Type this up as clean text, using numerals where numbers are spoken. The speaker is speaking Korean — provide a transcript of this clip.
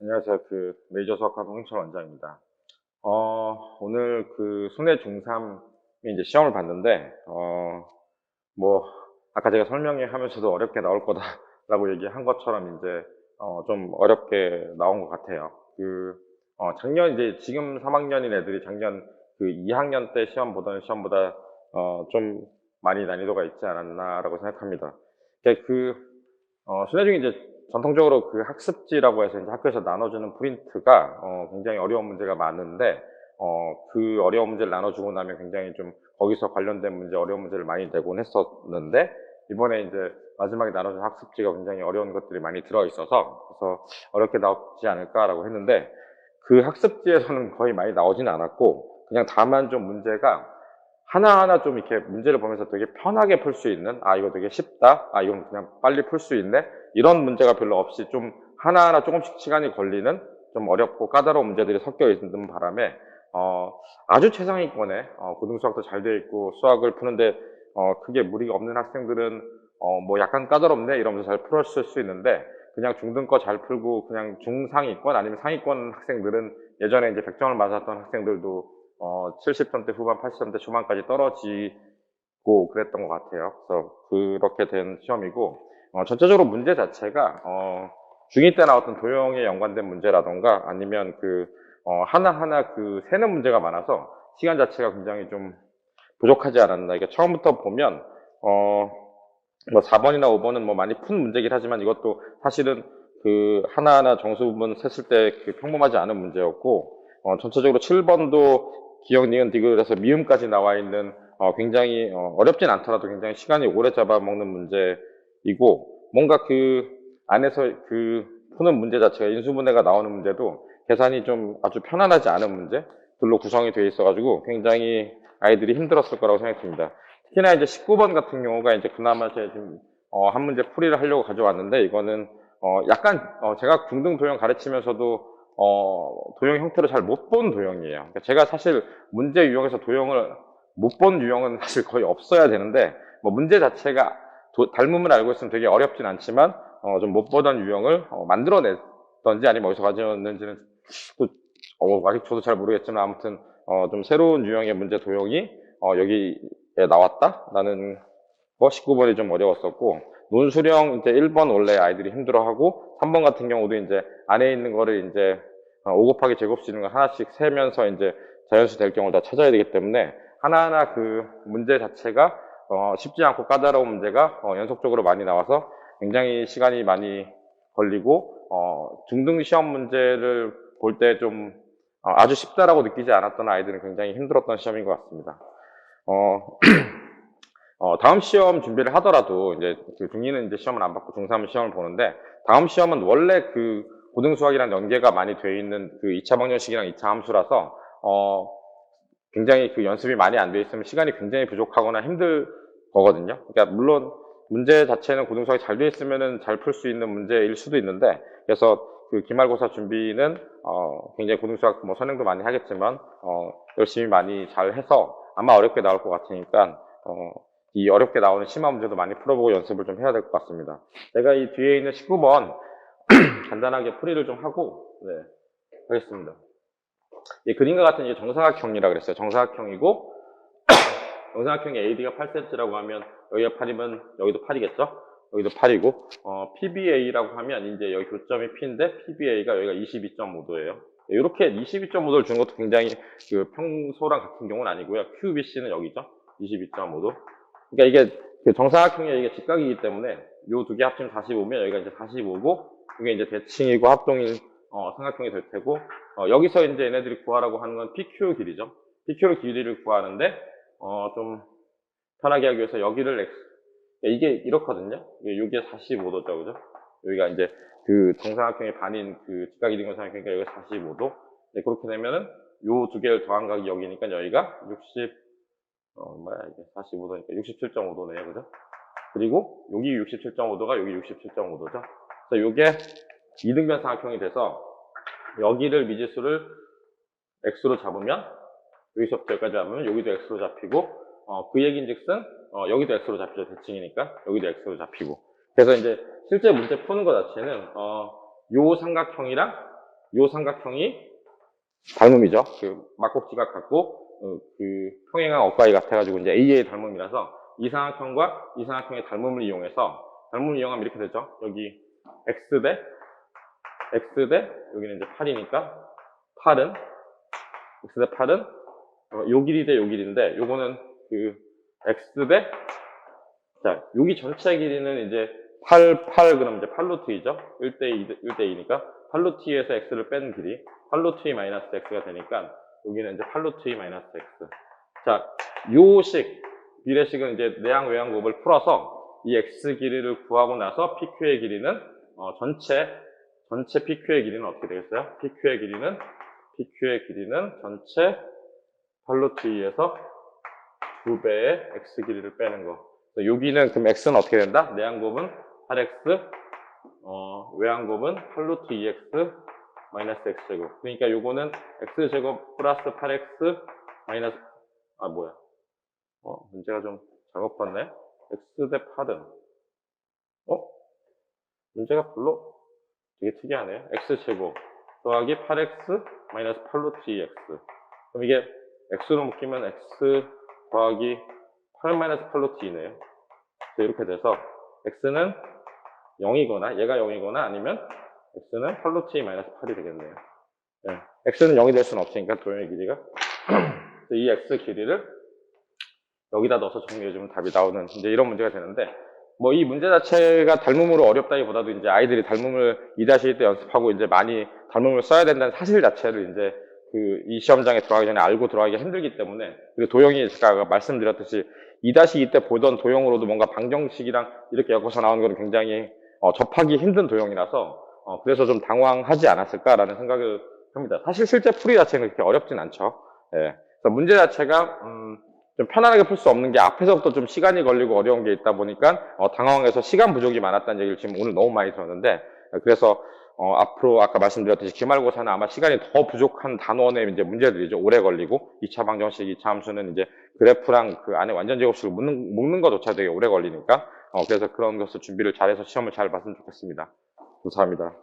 안녕하세요. 메이저 수학과정 홍철 원장입니다. 오늘 수내 중3이 이제 시험을 봤는데, 뭐, 아까 제가 설명회 하면서도 어렵게 나올 거다라고 얘기한 것처럼 이제, 좀 어렵게 나온 것 같아요. 작년 이제 지금 3학년인 애들이 작년 2학년 때 시험 보던 시험보다, 좀 많이 난이도가 있지 않았나라고 생각합니다. 순회 중에 이제 전통적으로 학습지라고 해서 이제 학교에서 나눠주는 프린트가 굉장히 어려운 문제가 많은데 그 어려운 문제를 나눠주고 나면 굉장히 좀 거기서 관련된 문제 어려운 문제를 많이 내곤 했었는데 이번에 이제 마지막에 나눠준 학습지가 굉장히 어려운 것들이 많이 들어있어서 그래서 어렵게 나오지 않을까라고 했는데 그 학습지에서는 거의 많이 나오지는 않았고 그냥 다만 좀 문제가 하나하나 좀 이렇게 문제를 보면서 되게 편하게 풀 수 있는, 이거 되게 쉽다, 이건 그냥 빨리 풀 수 있네, 이런 문제가 별로 없이 좀 하나하나 조금씩 시간이 걸리는 좀 어렵고 까다로운 문제들이 섞여 있는 바람에, 아주 최상위권에, 고등수학도 잘 되어 있고 수학을 푸는데, 크게 무리가 없는 학생들은, 뭐 약간 까다롭네, 이러면서 잘 풀었을 수 있는데, 그냥 중등 거 잘 풀고 그냥 중상위권 아니면 상위권 학생들은 예전에 이제 100점을 맞았던 학생들도 70점대 후반, 80점대 초반까지 떨어지고 그랬던 것 같아요. 그래서 그렇게 된 시험이고, 전체적으로 문제 자체가, 중2 때 나왔던 도형에 연관된 문제라던가 아니면 하나하나 세는 문제가 많아서 시간 자체가 굉장히 좀 부족하지 않았나. 이게 처음부터 보면, 뭐 4번이나 5번은 뭐 많이 푼 문제긴 하지만 이것도 사실은 하나하나 정수 부분 셌을 때 평범하지 않은 문제였고, 전체적으로 7번도 기억, 니은, 디귿에서 미음까지 나와 있는, 굉장히, 어렵진 않더라도 굉장히 시간이 오래 잡아먹는 문제이고, 뭔가 안에서 푸는 문제 자체가 인수분해가 나오는 문제도 계산이 좀 아주 편안하지 않은 문제들로 구성이 되어 있어가지고 굉장히 아이들이 힘들었을 거라고 생각됩니다. 특히나 이제 19번 같은 경우가 이제 그나마 제가 지금 한 문제 풀이를 하려고 가져왔는데 이거는 약간 제가 중등 도형 가르치면서도 도형 형태를 잘 못 본 도형이에요. 그러니까 제가 사실 문제 유형에서 도형을 못 본 유형은 사실 거의 없어야 되는데 뭐 문제 자체가 닮음을 알고 있으면 되게 어렵진 않지만 좀 못 보던 유형을 만들어냈던지 아니면 어디서 가져왔는지는 또 아직 저도 잘 모르겠지만 아무튼 좀 새로운 유형의 문제 도형이 여기에 나왔다? 라는 거 19번이 좀 어려웠었고, 논수령 이제 1번 원래 아이들이 힘들어하고, 3번 같은 경우도 이제 안에 있는 거를 이제 5 곱하기 제곱수 있는 거 하나씩 세면서 이제 자연수 될 경우를 다 찾아야 되기 때문에 하나하나 문제 자체가 쉽지 않고 까다로운 문제가 연속적으로 많이 나와서 굉장히 시간이 많이 걸리고 중등 시험 문제를 볼 때 좀 아주 쉽다라고 느끼지 않았던 아이들은 굉장히 힘들었던 시험인 것 같습니다. 다음 시험 준비를 하더라도 이제 중2는 이제 시험을 안 받고 중3은 시험을 보는데 다음 시험은 원래 고등수학이랑 연계가 많이 되어 있는 2차 방정식이랑 2차 함수라서 굉장히 연습이 많이 안 돼 있으면 시간이 굉장히 부족하거나 힘들 거거든요. 그러니까 물론 문제 자체는 고등수학이 잘 돼 있으면은 잘 풀 수 있는 문제일 수도 있는데 그래서 기말고사 준비는 굉장히 고등수학 뭐 선행도 많이 하겠지만 열심히 많이 잘 해서 아마 어렵게 나올 것 같으니까 이 어렵게 나오는 심화 문제도 많이 풀어보고 연습을 좀 해야 될 것 같습니다. 내가 이 뒤에 있는 19번 간단하게 풀이를 좀 하고 하겠습니다. 이 그림과 같은 이제 정사각형이라 그랬어요. 정사각형이고 정사각형의 AD가 8cm라고 하면 여기가 8이면 여기도 8이겠죠? 여기도 8이고 PBA라고 하면 이제 여기 교점이 P인데 PBA가 여기가 22.5도예요. 이렇게 22.5도를 준 것도 굉장히 평소랑 같은 경우는 아니고요. QBC는 여기죠. 22.5도. 그러니까 이게 정사각형이 이게 직각이기 때문에 요 두 개 합치면 45면 여기가 이제 45고 이게 이제 대칭이고 합동인 삼각형이 될 테고 여기서 이제 얘네들이 구하라고 하는 건 PQ 길이죠. PQ 길이를 구하는데 좀 편하게 하기 위해서 여기를 X 이게 이렇거든요. 이게 45도죠, 그죠? 여기가 이제 정사각형의 반인 직각이 된 삼각형이니까 여기가 45도. 그렇게 되면은 요 두 개를 더한 각이 여기니까 여기가 45도니까 67.5도네요, 그죠? 그리고 여기 67.5도가 여기 67.5도죠. 그래서 요게 이등변 삼각형이 돼서 여기를 미지수를 x로 잡으면 여기서부터 여기까지 잡으면 여기도 x로 잡히고 그 얘기인즉슨 여기도 x로 잡히죠. 대칭이니까 여기도 x로 잡히고 그래서 이제 실제 문제 푸는 것 자체는 요 삼각형이랑 요 삼각형이 닮음이죠. 그 막꼭지가 같고 그 평행한 억각이 같아가지고 이제 A의 닮음이라서 이 삼각형과 이 삼각형의 닮음을 이용해서 닮음을 이용하면 이렇게 되죠. 여기 x 대 여기는 이제 8이니까 8은 x 대 8은 요 길이 대 요 길인데 요거는 그 x 대 자, 여기 전체 길이는 이제 8 그럼 이제 8루트 2죠. 1대 2니까 8루트 2에서 x를 뺀 길이 8루트 2 마이너스 x가 되니까 여기는 이제 8루트 2 마이너스 x. 자, 요식 비례식은 이제 내항 외항 곱을 풀어서 이 x 길이를 구하고 나서 PQ의 길이는 전체 PQ의 길이는 어떻게 되겠어요? PQ의 길이는 전체 8루트 2에서 2배의 x 길이를 빼는 거. 여기는 그럼 x는 어떻게 된다? 내항곱은 8x, 외항곱은 8루트 2x 마이너스 x제곱. 그러니까 요거는 x제곱 플러스 8x 마이너스, 문제가 좀 잘못 봤네. x 대 8은, 문제가 별로 되게 특이하네요. x제곱 더하기 8x 마이너스 8루트 2x. 그럼 이게 x로 묶이면 x 더하기 8 마이너스 8루트 2네요. 이렇게 돼서 x는 0이거나 얘가 0이거나 아니면 x는 8루트 2 마이너스 8이 되겠네요. 네. x는 0이 될 수는 없으니까 도형의 길이가 이 x 길이를 여기다 넣어서 정리해주면 답이 나오는 이제 이런 문제가 되는데 뭐 이 문제 자체가 닮음으로 어렵다기보다도 이제 아이들이 닮음을 2-1 때 연습하고 이제 많이 닮음을 써야 된다는 사실 자체를 이제 이 시험장에 들어가기 전에 알고 들어가기가 힘들기 때문에 그리고 도형이 제가 말씀드렸듯이 2-2 때 보던 도형으로도 뭔가 방정식이랑 이렇게 엮어서 나오는 건 굉장히 접하기 힘든 도형이라서 그래서 좀 당황하지 않았을까라는 생각을 합니다. 사실 실제 풀이 자체는 그렇게 어렵진 않죠. 예. 그래서 문제 자체가 좀 편안하게 풀 수 없는 게 앞에서부터 좀 시간이 걸리고 어려운 게 있다 보니까 당황해서 시간 부족이 많았다는 얘기를 지금 오늘 너무 많이 들었는데 그래서 앞으로 아까 말씀드렸듯이 기말고사는 아마 시간이 더 부족한 단원의 이제 문제들이죠. 오래 걸리고 2차 방정식, 2차 함수는 이제 그래프랑 그 안에 완전 제곱식을 묶는 것조차 되게 오래 걸리니까 그래서 그런 것을 준비를 잘해서 시험을 잘 봤으면 좋겠습니다. 감사합니다.